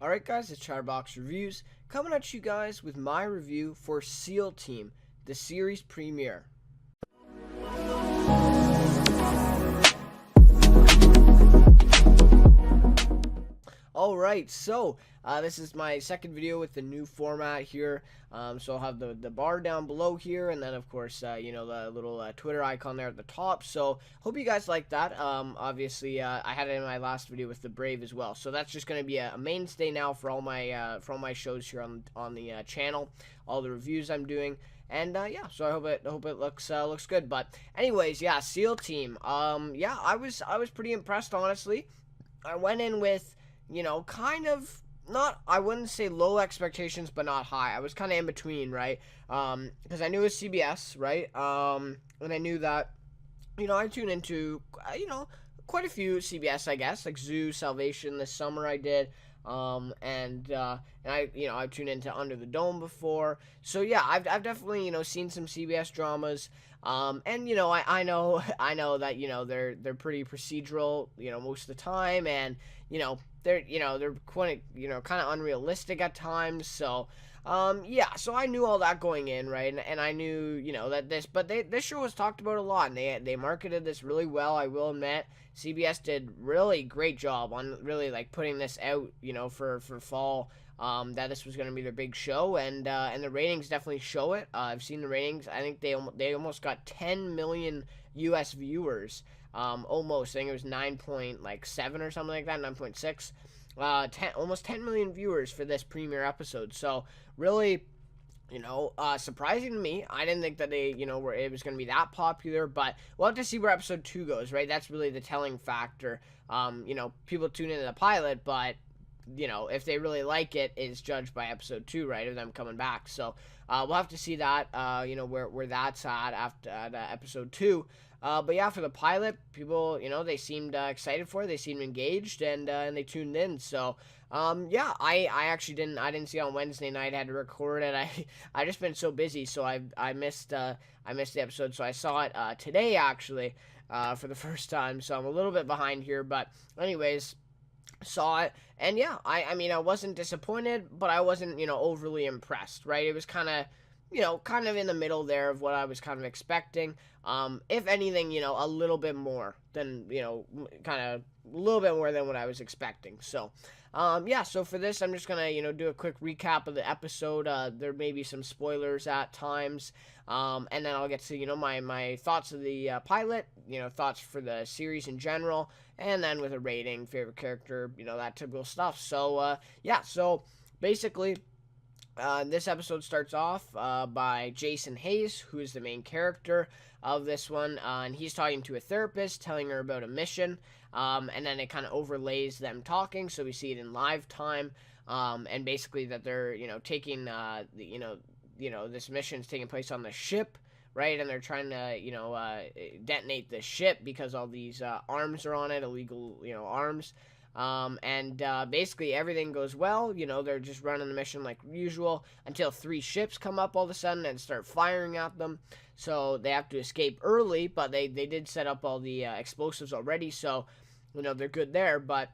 Alright guys, it's Chatterbox Reviews, coming at you guys with my review for SEAL Team, the series premiere. Alright, so this is my second video with the new format here. So I'll have the bar down below here, and then of course, the little Twitter icon there at the top. So hope you guys like that. Obviously, I had it in my last video with the Brave as well. So that's just going to be a mainstay now for all my shows here on the channel, all the reviews I'm doing. And yeah, so I hope it looks good. But anyways, yeah, SEAL Team. Yeah, I was pretty impressed, honestly. I went in with, kind of not, I wouldn't say low expectations, but not high. I was kind of in between, right? Because I knew it was CBS, right? And I knew that, I tune into, quite a few CBS, I guess, like Zoo, Salvation this summer I did. And I've tuned into Under the Dome before. So yeah, I've definitely, seen some CBS dramas. And I know that, they're pretty procedural, most of the time, and, they're quite, kind of unrealistic at times. So, yeah, so I knew all that going in, right? And I knew, that this show was talked about a lot, and they marketed this really well, I will admit. CBS did really great job on really, like, putting this out, for fall, that this was going to be their big show, and the ratings definitely show it. I've seen the ratings. I think they almost got 10 million US viewers. Almost. I think it was 9.7 or something like that, 9.6. Almost 10 million viewers for this premiere episode. So really, surprising to me. I didn't think that they, it was going to be that popular, but we'll have to see where episode 2 goes, right? That's really the telling factor. People tune into the pilot, but, if they really like it, is judged by episode 2, right, of them coming back. So, we'll have to see that, where that's at after episode 2. But yeah, for the pilot, people, they seemed excited for it. They seemed engaged, and they tuned in. So, yeah, I actually didn't see it on Wednesday night. I had to record it. I just been so busy, so I missed the episode. So I saw it today actually for the first time. So I'm a little bit behind here, but anyways, saw it, and yeah, I mean, I wasn't disappointed, but I wasn't, overly impressed, right? It was kind of in the middle there of what I was kind of expecting. If anything, a little bit more than, kind of a little bit more than what I was expecting. So, yeah, so for this, I'm just going to, do a quick recap of the episode. There may be some spoilers at times. And then I'll get to, my thoughts of the pilot, thoughts for the series in general, and then with a rating, favorite character, that typical stuff. So, yeah, so basically, this episode starts off by Jason Hayes, who is the main character of this one, and he's talking to a therapist, telling her about a mission, and then it kind of overlays them talking, so we see it in live time, and basically that they're, taking, this mission's taking place on the ship, right, and they're trying to, detonate the ship because all these arms are on it, illegal, arms. Basically everything goes well, they're just running the mission like usual until 3 ships come up all of a sudden and start firing at them. So they have to escape early, but they did set up all the explosives already, so, they're good there, but,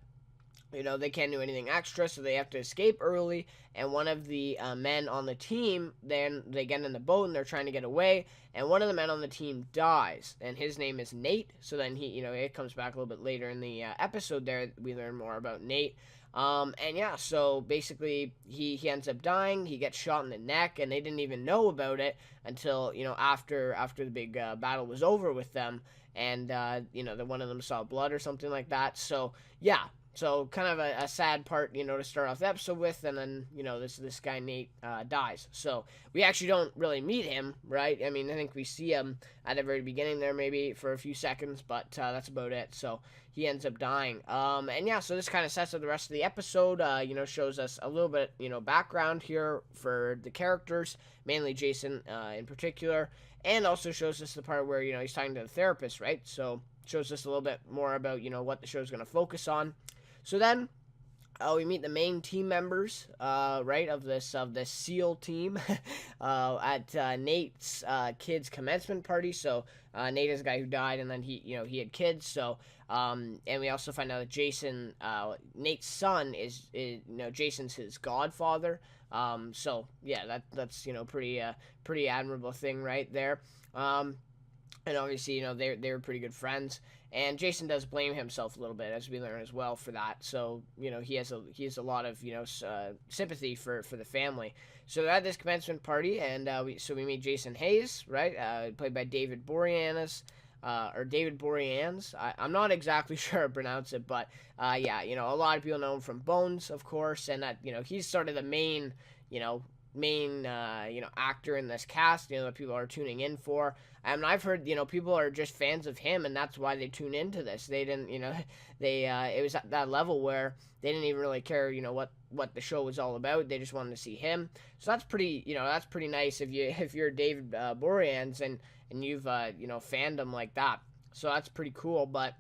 they can't do anything extra, so they have to escape early, and one of the men on the team, then they get in the boat and they're trying to get away, and one of the men on the team dies, and his name is Nate. So then he, it comes back a little bit later in the episode there, we learn more about Nate. And yeah, so basically he ends up dying, he gets shot in the neck, and they didn't even know about it until, after the big battle was over with them, and, that one of them saw blood or something like that. So, yeah. So kind of a sad part, to start off the episode with, and then, this guy Nate dies. So we actually don't really meet him, right? I mean, I think we see him at the very beginning there, maybe for a few seconds, but that's about it. So he ends up dying. And yeah, so this kind of sets up the rest of the episode. Shows us a little bit, background here for the characters, mainly Jason in particular, and also shows us the part where he's talking to the therapist, right? So shows us a little bit more about what the show's going to focus on. So then, we meet the main team members, right, of this SEAL team, at Nate's kids' commencement party. So Nate is a guy who died, and then he had kids. So and we also find out that Jason, Nate's son, is Jason's his godfather. So yeah, that's pretty admirable thing right there. And obviously, they were pretty good friends. And Jason does blame himself a little bit, as we learn as well, for that. So he has a lot of sympathy for the family. So they're at this commencement party, and we meet Jason Hayes, right, played by David Boreanaz. Or David Boreanaz. I'm not exactly sure how to pronounce it, but yeah, a lot of people know him from Bones, of course, and that he's sort of the main actor in this cast, that people are tuning in for. And I've heard, people are just fans of him, and that's why they tune into this. They didn't, it was at that level where they didn't even really care, what the show was all about. They just wanted to see him. So that's pretty nice if you're David Boreanaz and you've fandom like that. So that's pretty cool. But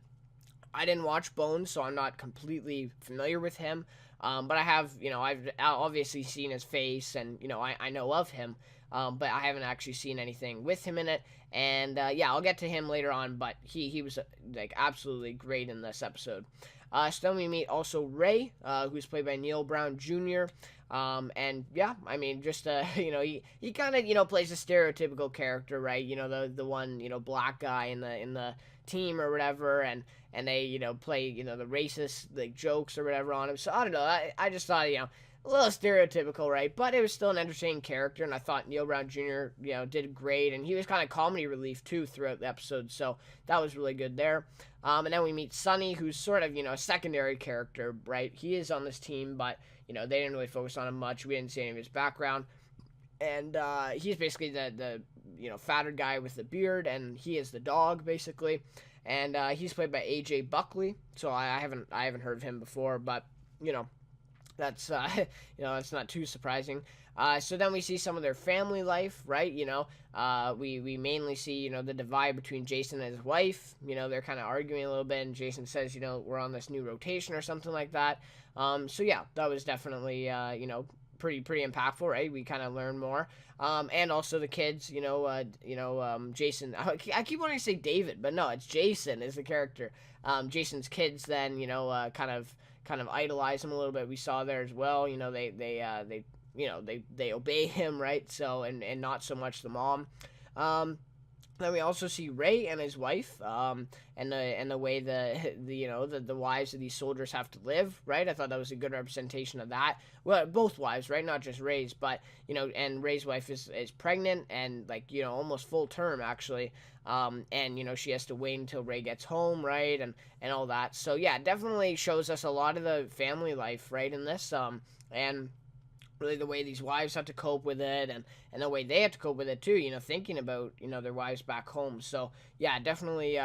I didn't watch Bones, so I'm not completely familiar with him. But I have, I've obviously seen his face, and I know of him. But I haven't actually seen anything with him in it. And yeah, I'll get to him later on. But he was like absolutely great in this episode. So then we meet also Ray, who's played by Neil Brown Jr. And yeah, I mean, just he kind of plays a stereotypical character, right? The one black guy in the team or whatever, and they play the racist like jokes or whatever on him. So I don't know. I just thought a little stereotypical, right? But it was still an entertaining character, and I thought Neil Brown Jr. Did great, and he was kind of comedy relief too throughout the episode, so that was really good there. And then we meet Sonny, who's sort of a secondary character, right? He is on this team, but they didn't really focus on him much. We didn't see any of his background, and he's basically the fatter guy with the beard, and he is the dog basically, and he's played by AJ Buckley. So I haven't heard of him before, but that's that's not too surprising. So then we see some of their family life, right? We mainly see the divide between Jason and his wife. They're kind of arguing a little bit, and Jason says we're on this new rotation or something like that. So yeah, that was definitely pretty impactful, right? We kind of learn more. And also the kids, Jason. I keep wanting to say David, but no, it's Jason is the character. Jason's kids then kind of idolize him a little bit. We saw there as well. They obey him, right? So and not so much the mom. Then we also see Ray and his wife, and the way the wives of these soldiers have to live, right? I thought that was a good representation of that. Well, both wives, right? Not just Ray's, but and Ray's wife is pregnant and almost full term actually, and she has to wait until Ray gets home, right? And all that. So yeah, it definitely shows us a lot of the family life, right? In this, and really the way these wives have to cope with it, and the way they have to cope with it too, thinking about their wives back home. So yeah, definitely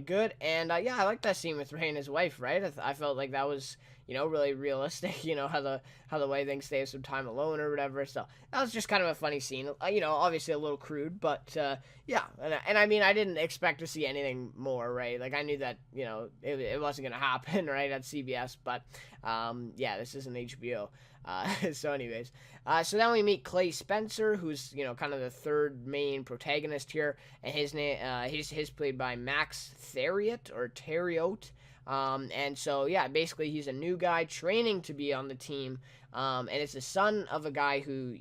good. And yeah, I like that scene with Ray and his wife, right? I felt like that was really realistic, how the way things stay some time alone or whatever. So that was just kind of a funny scene, obviously a little crude, but yeah. And I mean, I didn't expect to see anything more, right? Like I knew that it wasn't gonna happen, right, at CBS, but yeah, this isn't HBO. So anyways, so then we meet Clay Spencer, who's kind of the third main protagonist here, and his name he's played by Max Theriot or Theriot. And so yeah, basically he's a new guy training to be on the team, and it's the son of a guy who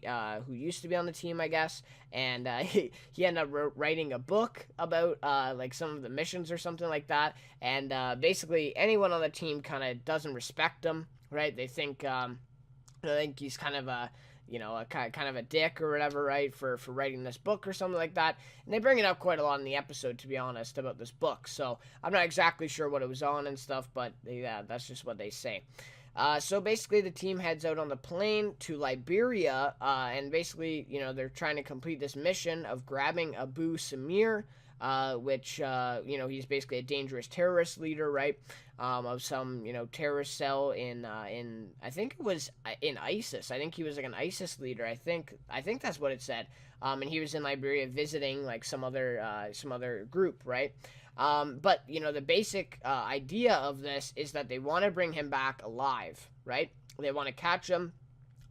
used to be on the team, I guess, and he ended up writing a book about like some of the missions or something like that, and basically anyone on the team kind of doesn't respect him, right? They think I think he's kind of a kind of a dick or whatever, right, for writing this book or something like that. And they bring it up quite a lot in the episode, to be honest, about this book. So I'm not exactly sure what it was on and stuff, but yeah, that's just what they say. So basically the team heads out on the plane to Liberia, and basically, they're trying to complete this mission of grabbing Abu Samir, which, he's basically a dangerous terrorist leader, right, of some, terrorist cell in, I think it was in ISIS. I think he was like an ISIS leader. I think that's what it said. And he was in Liberia visiting like some other group, right? But the basic idea of this is that they want to bring him back alive, right? They want to catch him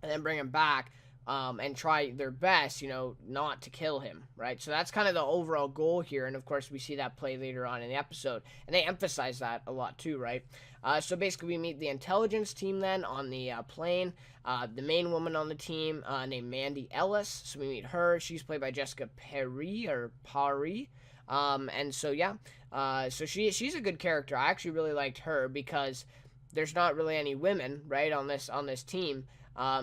and then bring him back, and try their best, not to kill him, right? So that's kind of the overall goal here, and of course we see that play later on in the episode, and they emphasize that a lot too, right? So basically we meet the intelligence team then on the plane. The main woman on the team named Mandy Ellis, so we meet her. She's played by Jessica Parry. And so yeah, so she's a good character. I actually really liked her because there's not really any women, right, on this team.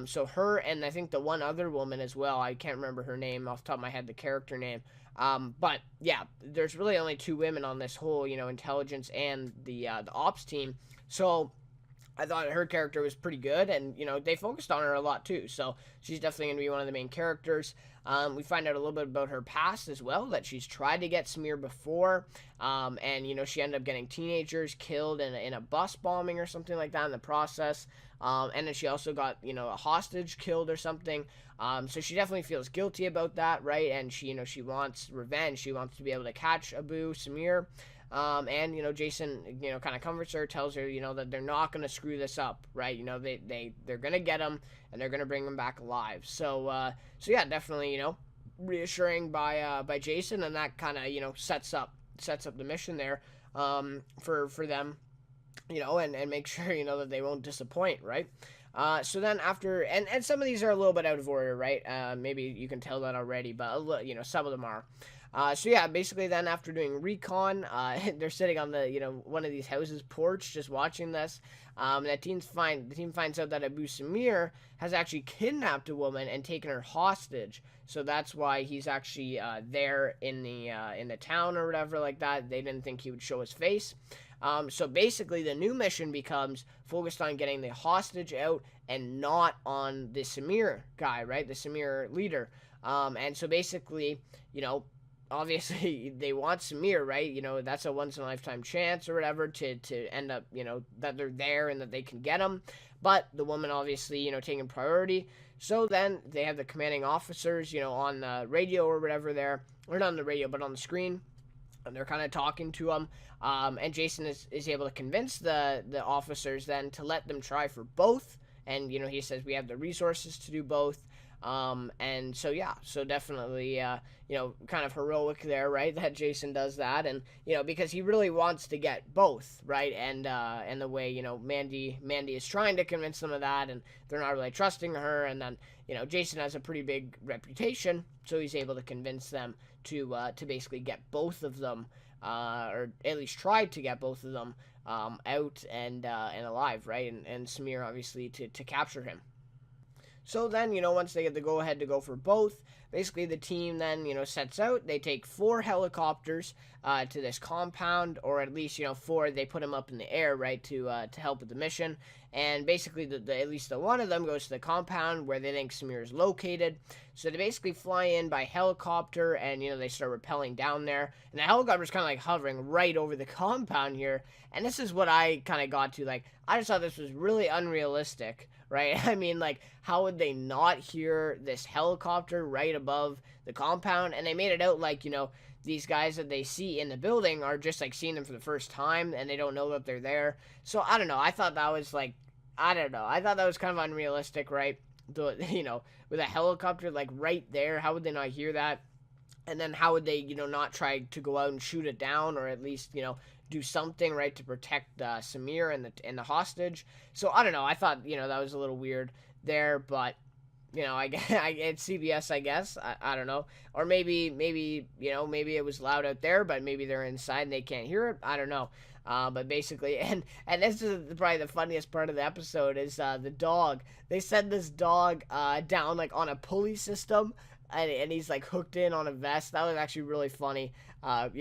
So her and I think the one other woman as well. I can't remember her name off the top of my head, the character name. But yeah, there's really only two women on this whole, intelligence and the ops team. So I thought her character was pretty good, and they focused on her a lot too. So she's definitely going to be one of the main characters. We find out a little bit about her past as well, that she's tried to get Samir before, and she ended up getting teenagers killed in a bus bombing or something like that in the process. And then she also got a hostage killed or something. So she definitely feels guilty about that, right? And she wants revenge. She wants to be able to catch Samir. And Jason kind of comforts her, tells her that they're not going to screw this up, right? They're going to get him, and they're going to bring him back alive. So yeah, definitely reassuring by Jason, and that kind of sets up the mission there for them, and make sure that they won't disappoint, right? So then after, and some of these are a little bit out of order, right? Maybe you can tell that already, but some of them are. So yeah, basically then after doing recon, they're sitting on the one of these houses porch just watching this. The team finds out that Abu Samir has actually kidnapped a woman and taken her hostage. So that's why he's actually there in the town or whatever like that. They didn't think he would show his face. So basically the new mission becomes focused on getting the hostage out and not on the Samir guy, right? The Samir leader. And so basically, obviously they want Samir, right? That's a once in a lifetime chance or whatever to end up, that they're there and that they can get him. But the woman obviously, taking priority. So then they have the commanding officers, on the radio or whatever there, or not on the radio, but on the screen. And they're kind of talking to him. And Jason is able to convince the officers then to let them try for both. And, he says we have the resources to do both. And so, yeah, so definitely, kind of heroic there, right, that Jason does that, and, because he really wants to get both, right, and the way, Mandy is trying to convince them of that, and they're not really trusting her, and then, Jason has a pretty big reputation, so he's able to convince them to basically get both of them, or at least try to get both of them, out and alive, right, and Samir, obviously, to capture him. So then, once they get the go-ahead to go for both, basically the team then, sets out. They take 4 helicopters to this compound, or at least, 4, they put them up in the air, right, to help with the mission. And basically, at least the one of them goes to the compound where they think Samir is located. So they basically fly in by helicopter, and, they start rappelling down there. And the helicopter's kind of like hovering right over the compound here. And this is what I kind of got to, like, I just thought this was really unrealistic, right? I mean, like, how would they not hear this helicopter right above the compound? And they made it out like, these guys that they see in the building are just, like, seeing them for the first time, and they don't know that they're there. So, I don't know. I thought that was, like, I thought that was kind of unrealistic, right? With a helicopter, like, right there, how would they not hear that? And then how would they, not try to go out and shoot it down, or at least, do something, right, to protect Samir and the hostage. So I don't know. I thought that was a little weird there, but it's CBS, I guess. I don't know, or maybe maybe it was loud out there, but maybe they're inside and they can't hear it. I don't know. But basically, and this is probably the funniest part of the episode is the dog. They send this dog down like on a pulley system. And he's like hooked in on a vest. That was actually really funny. And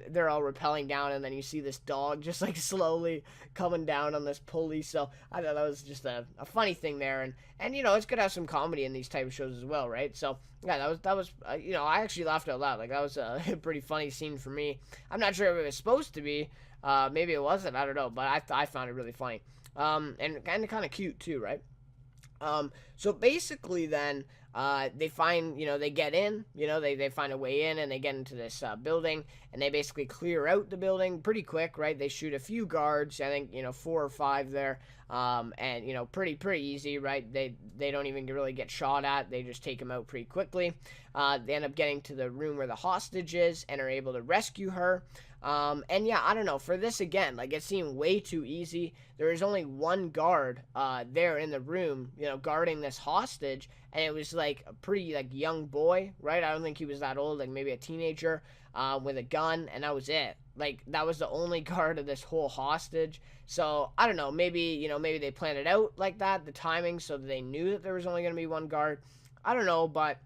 they're all rappelling down, and then you see this dog just like slowly coming down on this pulley. So I thought that was just a funny thing there, and it's good to have some comedy in these type of shows as well, right? So yeah, that was I actually laughed out loud. Like that was a pretty funny scene for me. I'm not sure if it was supposed to be. Maybe it wasn't. I don't know, but I found it really funny. And kind of cute too, right? So basically, then they find, they get in, they find a way in, and they get into this building, and they basically clear out the building pretty quick, right? They shoot a few guards, I think, 4 or 5 there, and pretty easy, right? They don't even really get shot at. They just take them out pretty quickly. They end up getting to the room where the hostage is and are able to rescue her. And yeah, I don't know. For this again, like it seemed way too easy. There was only one guard there in the room, guarding this hostage, and it was like a pretty like young boy, right? I don't think he was that old, like maybe a teenager, with a gun, and that was it. Like that was the only guard of this whole hostage. So I don't know. Maybe they planned it out like that, the timing, so that they knew that there was only going to be one guard. I don't know, but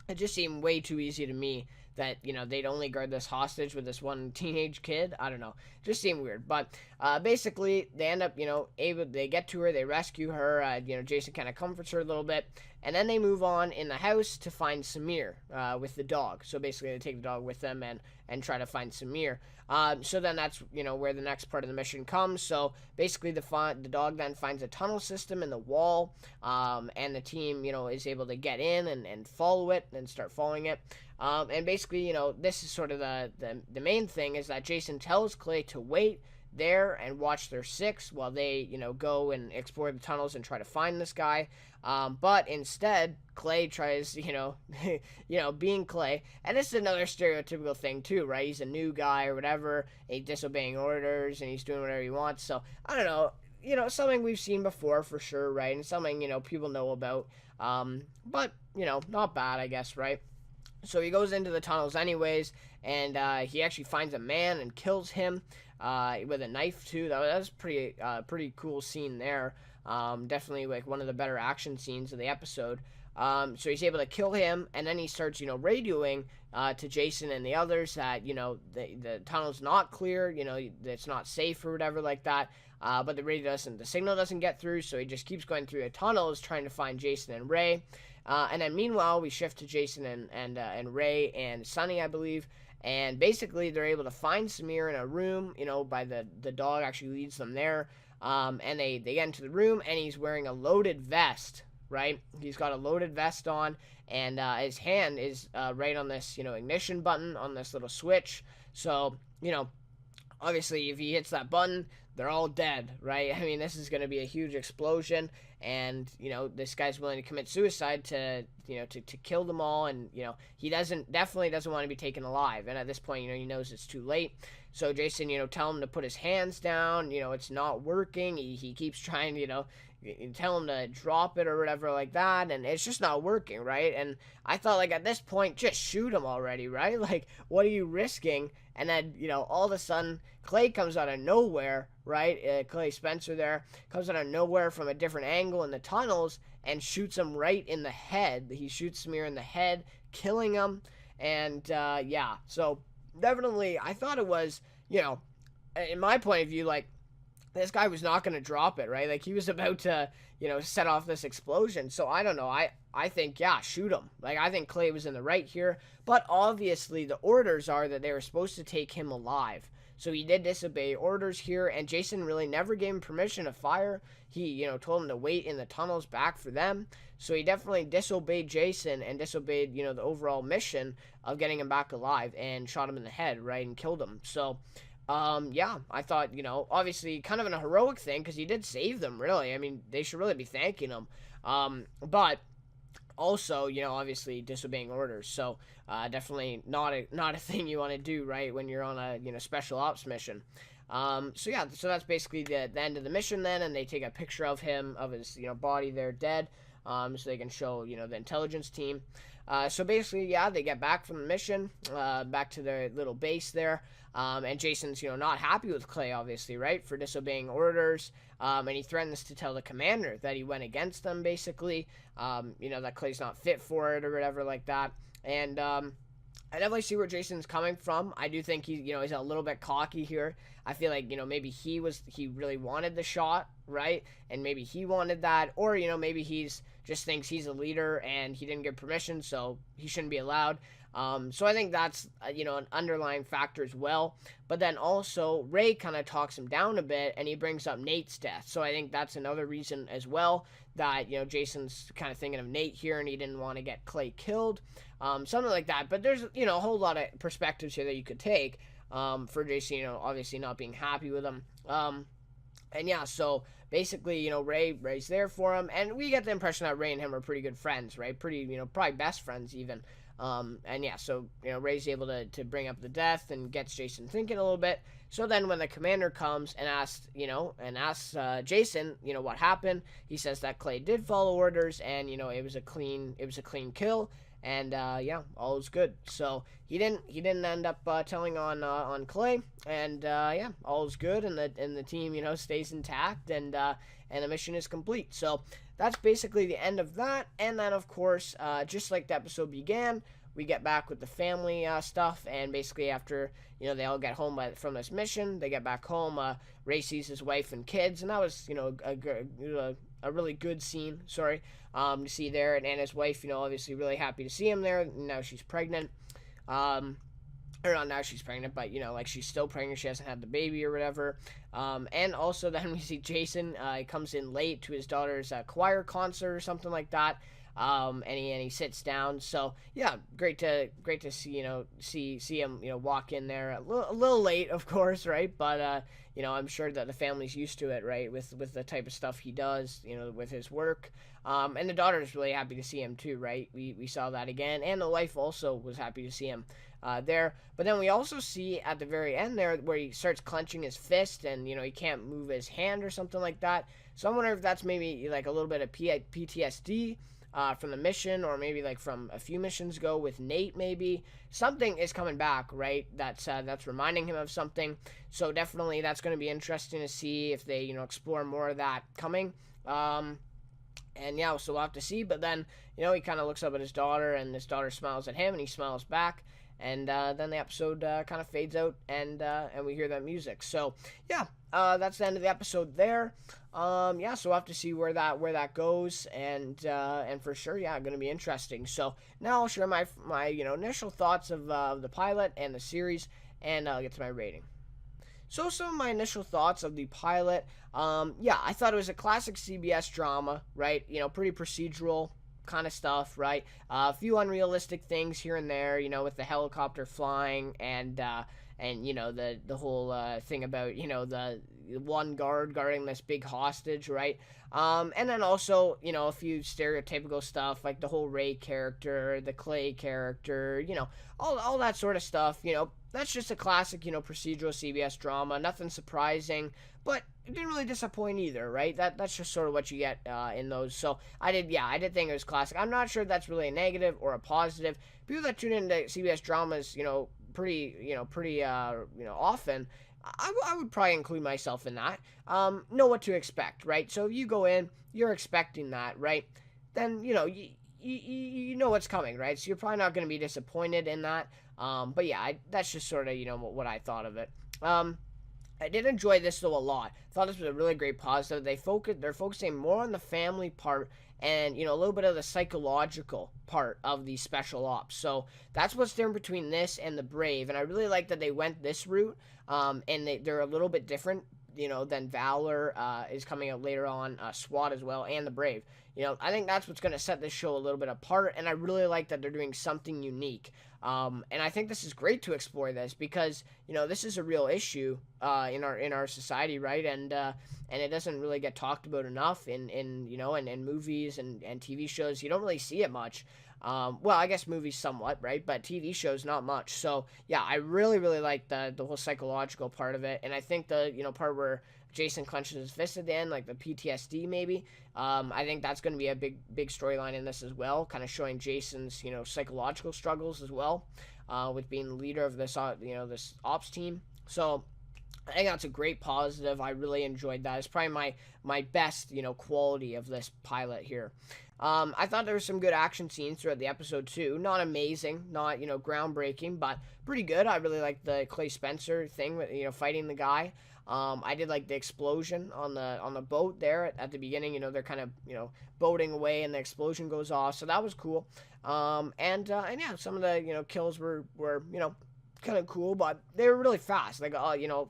it just seemed way too easy to me that they'd only guard this hostage with this one teenage kid. I don't know, it just seemed weird. But basically they end up they get to her, they rescue her. Jason kind of comforts her a little bit, and then they move on in the house to find Samir with the dog. So basically they take the dog with them and try to find Samir. So then that's where the next part of the mission comes. So basically the dog then finds a tunnel system in the wall, and the team is able to get in and follow it and start following it. And basically, this is sort of the main thing, is that Jason tells Clay to wait there and watch their six while they, go and explore the tunnels and try to find this guy. But instead, Clay tries, being Clay. And this is another stereotypical thing too, right? He's a new guy or whatever, he's disobeying orders and he's doing whatever he wants. So, I don't know, something we've seen before for sure, right? And something, people know about. But, not bad, I guess, right? So he goes into the tunnels anyways, and he actually finds a man and kills him with a knife too. That was pretty cool scene there. Definitely like one of the better action scenes of the episode. So he's able to kill him, and then he starts, radioing to Jason and the others that, the tunnel's not clear, it's not safe or whatever like that. But the signal doesn't get through, so he just keeps going through the tunnels trying to find Jason and Ray. And then meanwhile, we shift to Jason and Ray and Sunny, I believe. And basically, they're able to find Samir in a room, by the dog actually leads them there. And they get into the room, and he's wearing a loaded vest, right? He's got a loaded vest on, and his hand is right on this, ignition button on this little switch. So, obviously, if he hits that button, they're all dead, right? I mean, this is going to be a huge explosion, and, this guy's willing to commit suicide to kill them all, and, he definitely doesn't want to be taken alive, and at this point, he knows it's too late. So Jason, tell him to put his hands down, it's not working. He keeps trying, tell him to drop it or whatever like that, and it's just not working, right? And I thought, like, at this point, just shoot him already, right? Like, what are you risking? And then, all of a sudden, Clay comes out of nowhere, right? Clay Spencer there comes out of nowhere from a different angle in the tunnels and shoots him right in the head. He shoots Samir in the head, killing him. And, yeah, so definitely, I thought it was, in my point of view, like, this guy was not going to drop it, right? Like, he was about to, set off this explosion. So, I don't know. I think, yeah, shoot him. Like, I think Clay was in the right here. But obviously, the orders are that they were supposed to take him alive. So, he did disobey orders here. And Jason really never gave him permission to fire. He, told him to wait in the tunnels back for them. So, he definitely disobeyed Jason and disobeyed, the overall mission of getting him back alive and shot him in the head, right? And killed him. So, yeah, I thought, obviously kind of a heroic thing because he did save them, really. I mean, they should really be thanking him. But also, obviously disobeying orders. So, definitely not a thing you want to do, right, when you're on a, special ops mission. So yeah, so that's basically the end of the mission then, and they take a picture of him, of his, body there dead, so they can show, the intelligence team. So basically, yeah, they get back from the mission, back to their little base there, and Jason's, not happy with Clay, obviously, right, for disobeying orders, and he threatens to tell the commander that he went against them, basically, that Clay's not fit for it or whatever like that, and, I definitely see where Jason's coming from. I do think he's a little bit cocky here. I feel like, maybe he really wanted the shot, right? And maybe he wanted that, or, maybe he's just thinks he's a leader and he didn't get permission, so he shouldn't be allowed. So I think that's, an underlying factor as well. But then also, Ray kind of talks him down a bit, and he brings up Nate's death. So I think that's another reason as well that, Jason's kind of thinking of Nate here and he didn't want to get Clay killed, something like that. But there's, a whole lot of perspectives here that you could take, for Jason, obviously not being happy with him. And yeah, so basically, Ray's there for him, and we get the impression that Ray and him are pretty good friends, right? Pretty, probably best friends even. And yeah, so, Ray's able to bring up the death and gets Jason thinking a little bit. So then when the commander comes and asks, Jason, what happened, he says that Clay did follow orders, and, it was a clean kill. And yeah, all was good. So he didn't end up telling on Clay, and yeah, all is good, and the team stays intact, and the mission is complete. So that's basically the end of that. And then of course, just like the episode began, we get back with the family stuff, and basically after they all get home from this mission, they get back home. Ray sees his wife and kids, and that was a really good scene. To see there, and his wife, obviously really happy to see him there. Now she's pregnant, or not now she's pregnant, but like she's still pregnant. She hasn't had the baby or whatever. And also then we see Jason. He comes in late to his daughter's choir concert or something like that. And he sits down. So yeah, great to see see him walk in there a little late, of course, right? But I'm sure that the family's used to it, right? With the type of stuff he does, with his work. And the daughter is really happy to see him too, right? We saw that again, and the wife also was happy to see him there. But then we also see at the very end there where he starts clenching his fist, and he can't move his hand or something like that. So I wonder if that's maybe like a little bit of PTSD. From the mission, or maybe like from a few missions ago with Nate. Maybe something is coming back, right? That's reminding him of something. So definitely that's going to be interesting to see if they explore more of that coming. And yeah, so we'll have to see. But then he kind of looks up at his daughter, and his daughter smiles at him, and he smiles back. And then the episode kind of fades out, and we hear that music. So yeah, that's the end of the episode there. Yeah, so we'll have to see where that goes, and for sure, yeah, going to be interesting. So now I'll share my initial thoughts of the pilot and the series, and I'll get to my rating. So some of my initial thoughts of the pilot, yeah, I thought it was a classic CBS drama, right? Pretty procedural kind of stuff, right? A few unrealistic things here and there, with the helicopter flying, and the whole thing about the one guard guarding this big hostage, right? And then also a few stereotypical stuff like the whole Ray character, the Clay character, all that sort of stuff. That's just a classic procedural CBS drama. Nothing surprising, but it didn't really disappoint either, right? That's just sort of what you get in those. So I did think it was classic. I'm not sure if that's really a negative or a positive. People that tune into CBS dramas, pretty often, I would probably include myself in that. Know what to expect, right? So if you go in, you're expecting that, right? Then you know what's coming, right? So you're probably not going to be disappointed in that. But yeah, that's just sort of what I thought of it. I did enjoy this though a lot. Thought this was a really great positive. They're focusing more on the family part, and a little bit of the psychological part of the special ops. So that's what's different between this and the Brave, and I really like that they went this route. And they're a little bit different, than Valor is coming out later on, SWAT as well, and the Brave. I think that's what's going to set this show a little bit apart, and I really like that they're doing something unique. And I think this is great to explore this because this is a real issue in our society, right? And it doesn't really get talked about enough in movies and TV shows. You don't really see it much. Well, I guess movies somewhat, right? But TV shows not much. So yeah, I really like the whole psychological part of it, and I think the part where Jason clenches his fist at the end, like the PTSD maybe. I think that's going to be a big storyline in this as well, kind of showing Jason's psychological struggles as well, with being the leader of this this ops team. So I think that's a great positive. I really enjoyed that. It's probably my best quality of this pilot here. I thought there were some good action scenes throughout the episode too. Not amazing, not groundbreaking, but pretty good. I really liked the Clay Spencer thing with fighting the guy. I did like the explosion on the boat there at the beginning. They're kind of boating away and the explosion goes off, so that was cool. And yeah, some of the kills were kind of cool, but they were really fast, like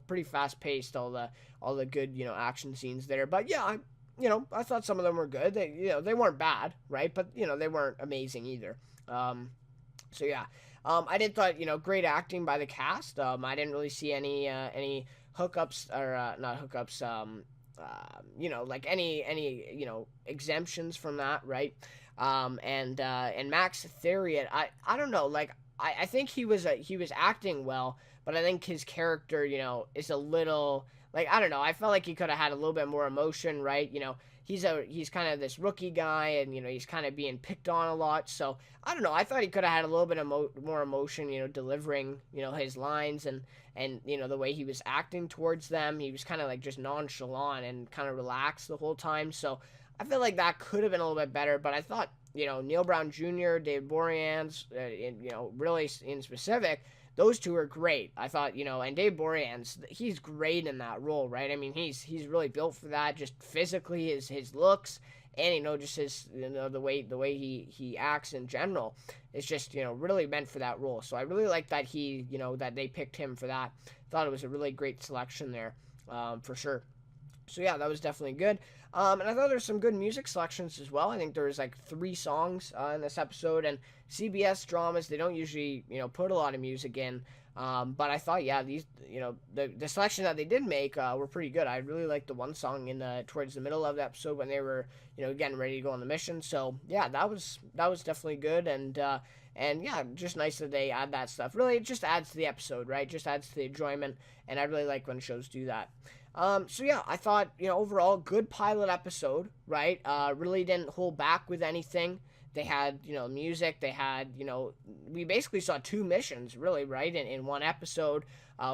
pretty fast paced. All the good action scenes there. But yeah, I thought some of them were good. They weren't bad, right? But they weren't amazing either. So yeah, I did thought great acting by the cast. I didn't really see any hookups or not hookups. Like any exemptions from that, right? And Max Theriot, I don't know, like I think he was acting well, but I think his character, is a little like I don't know. I felt like he could have had a little bit more emotion, right? He's kind of this rookie guy, and he's kind of being picked on a lot. So I don't know. I thought he could have had a little bit of more emotion, delivering his lines and the way he was acting towards them. He was kind of like just nonchalant and kind of relaxed the whole time. So I feel like that could have been a little bit better. But I thought Neil Brown Jr., David Boreanaz, really in specific, those two are great. I thought, and Dave Boreanaz, he's great in that role, right? I mean, he's really built for that, just physically, his looks, and just his the way he acts in general is just really meant for that role. So I really like that that they picked him for that. Thought it was a really great selection there, for sure. So yeah, that was definitely good. And I thought there was some good music selections as well. I think there was like 3 songs in this episode, and CBS dramas, they don't usually put a lot of music in. But I thought, yeah, these the selection that they did make were pretty good. I really liked the one song towards the middle of the episode when they were getting ready to go on the mission. So yeah, that was definitely good, and yeah, just nice that they add that stuff. Really, it just adds to the episode, right? Just adds to the enjoyment, and I really like when shows do that. So yeah, I thought, overall, good pilot episode, right? Really didn't hold back with anything. They had, music. They had, we basically saw 2 missions, really, right? In one episode,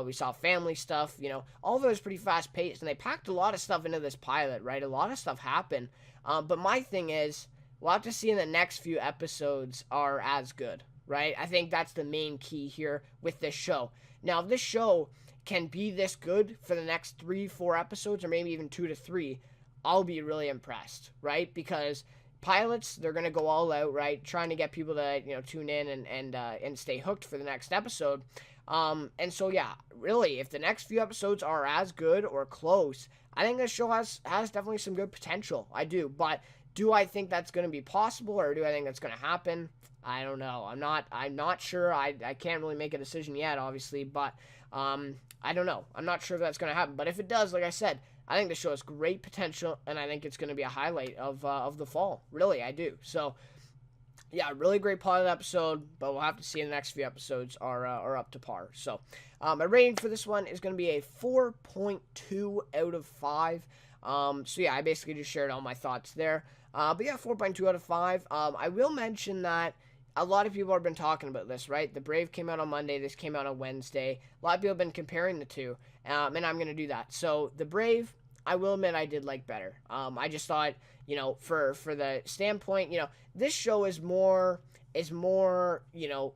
we saw family stuff, all of it was pretty fast paced, and they packed a lot of stuff into this pilot, right? A lot of stuff happened. But my thing is, we'll have to see in the next few episodes are as good, right? I think that's the main key here with this show. Now, if this show can be this good for the next 3-4 episodes, or maybe even 2 to 3, I'll be really impressed, right? Because pilots, they're gonna go all out, right, trying to get people to tune in and stay hooked for the next episode. And so yeah, really, if the next few episodes are as good or close, I think this show has definitely some good potential. I do, but do I think that's going to be possible, or do I think that's going to happen? I don't know. I'm not sure. I can't really make a decision yet, obviously, but I don't know. I'm not sure if that's going to happen. But if it does, like I said, I think the show has great potential, and I think it's going to be a highlight of the fall. Really, I do. So, yeah, really great pilot episode, but we'll have to see in the next few episodes are up to par. So, my rating for this one is going to be a 4.2 out of 5. So, yeah, I basically just shared all my thoughts there. But, yeah, 4.2 out of 5. I will mention that a lot of people have been talking about this, right? The Brave came out on Monday. This came out on Wednesday. A lot of people have been comparing the two, and I'm going to do that. So, the Brave, I will admit I did like better. I just thought, for the standpoint, this show is more, procedural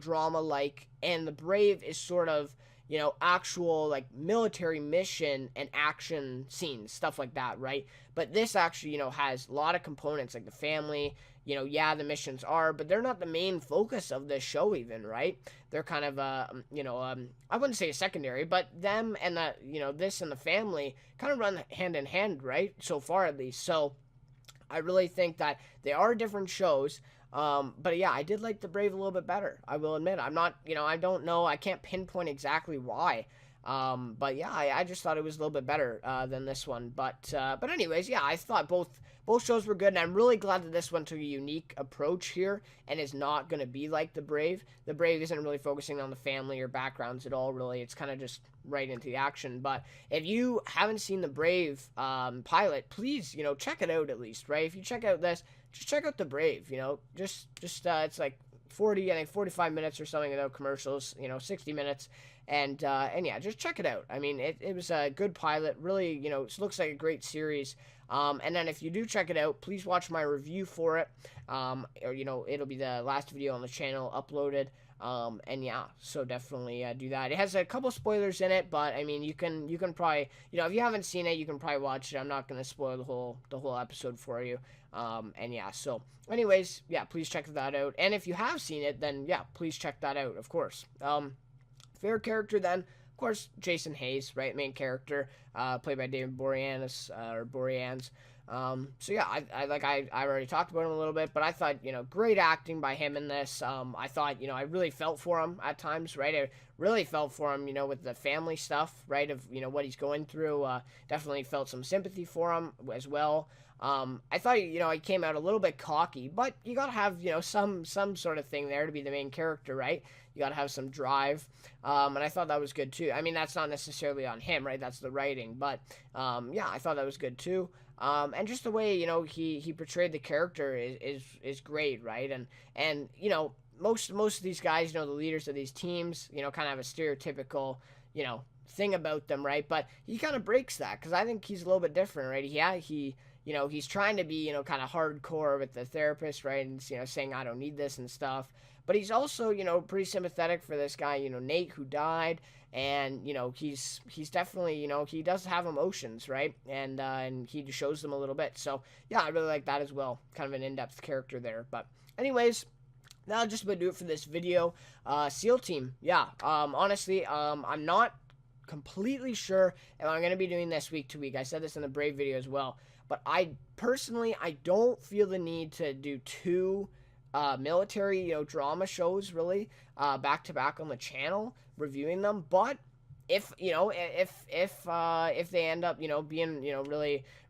drama-like, and The Brave is sort of, actual, like, military mission and action scenes, stuff like that, right? But this actually, has a lot of components, like the family, yeah, the missions are, but they're not the main focus of this show even, right? They're kind of, I wouldn't say a secondary, but them and this and the family kind of run hand in hand, right? So far, at least. So I really think that they are different shows. But yeah, I did like The Brave a little bit better. I will admit. I'm not, I don't know. I can't pinpoint exactly why. But yeah, I just thought it was a little bit better than this one. But anyways, yeah, I thought both shows were good, and I'm really glad that this one took a unique approach here and is not going to be like The Brave. The Brave isn't really focusing on the family or backgrounds at all, really. It's kind of just right into the action. But if you haven't seen The Brave pilot, please, check it out at least, right? If you check out this, just check out The Brave, just it's like 45 minutes or something without commercials, 60 minutes. And yeah, just check it out. I mean, it was a good pilot. Really, it looks like a great series. And then if you do check it out, please watch my review for it. Or, it'll be the last video on the channel uploaded. And yeah, so definitely do that. It has a couple spoilers in it, but I mean, you can probably, if you haven't seen it, you can probably watch it. I'm not going to spoil the whole episode for you. And yeah, so anyways, yeah, please check that out. And if you have seen it, then yeah, please check that out, of course. Favorite character then, of course, Jason Hayes, right, main character, played by David Boreanaz, or Boreanaz. So yeah, I already talked about him a little bit, but I thought, great acting by him in this. I thought, I really felt for him at times, right? I really felt for him, with the family stuff, right, of, what he's going through. Definitely felt some sympathy for him as well. I thought, he came out a little bit cocky, but you gotta have, some sort of thing there to be the main character, right? You gotta have some drive, and I thought that was good too. I mean, that's not necessarily on him, right? That's the writing, but yeah, I thought that was good too. And just the way he portrayed the character is great, right? And most of these guys, the leaders of these teams, kind of have a stereotypical thing about them, right? But he kind of breaks that, because I think he's a little bit different, right? Yeah, he's trying to be kind of hardcore with the therapist, right? And saying I don't need this and stuff. But he's also pretty sympathetic for this guy, Nate, who died. And he's definitely he does have emotions, right? And he shows them a little bit. So yeah, I really like that as well. Kind of an in-depth character there. But anyways, that'll just about do it for this video. SEAL team, yeah. Honestly, I'm not completely sure if I'm gonna be doing this week to week. I said this in the Brave video as well. But I don't feel the need to do two military drama shows really back to back on the channel, reviewing them. But if if they end up being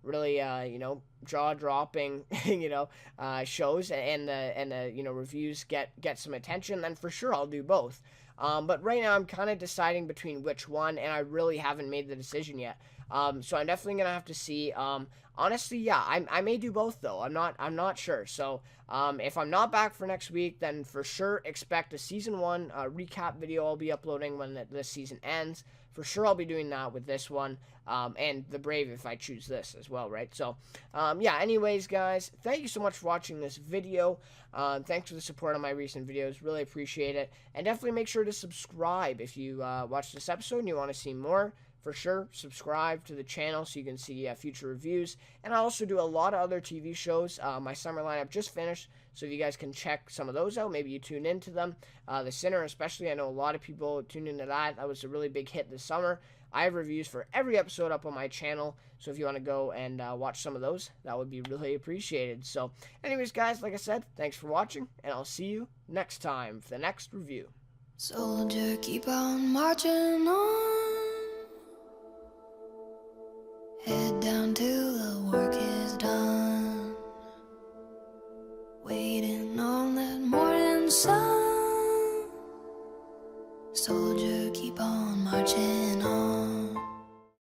really jaw dropping shows, and the reviews get some attention, then for sure I'll do both. But right now I'm kind of deciding between which one, and I really haven't made the decision yet. So I'm definitely gonna have to see. Honestly, yeah, I may do both though. I'm not sure. So if I'm not back for next week, then for sure expect a season 1 recap video I'll be uploading when this season ends. For sure I'll be doing that with this one, and the Brave if I choose this as well, right? So yeah, anyways guys, thank you so much for watching this video. Thanks for the support on my recent videos, really appreciate it. And definitely make sure to subscribe if you watched this episode and you want to see more. For sure, subscribe to the channel so you can see future reviews. And I also do a lot of other TV shows. My summer lineup just finished, so if you guys can check some of those out, maybe you tune into them. The Sinner especially, I know a lot of people tune into that. That was a really big hit this summer. I have reviews for every episode up on my channel, so if you want to go and watch some of those, that would be really appreciated. So anyways guys, like I said, thanks for watching, and I'll see you next time for the next review. Soldier, keep on marching on. Head down till the work is done. Waiting on that morning sun. Soldier.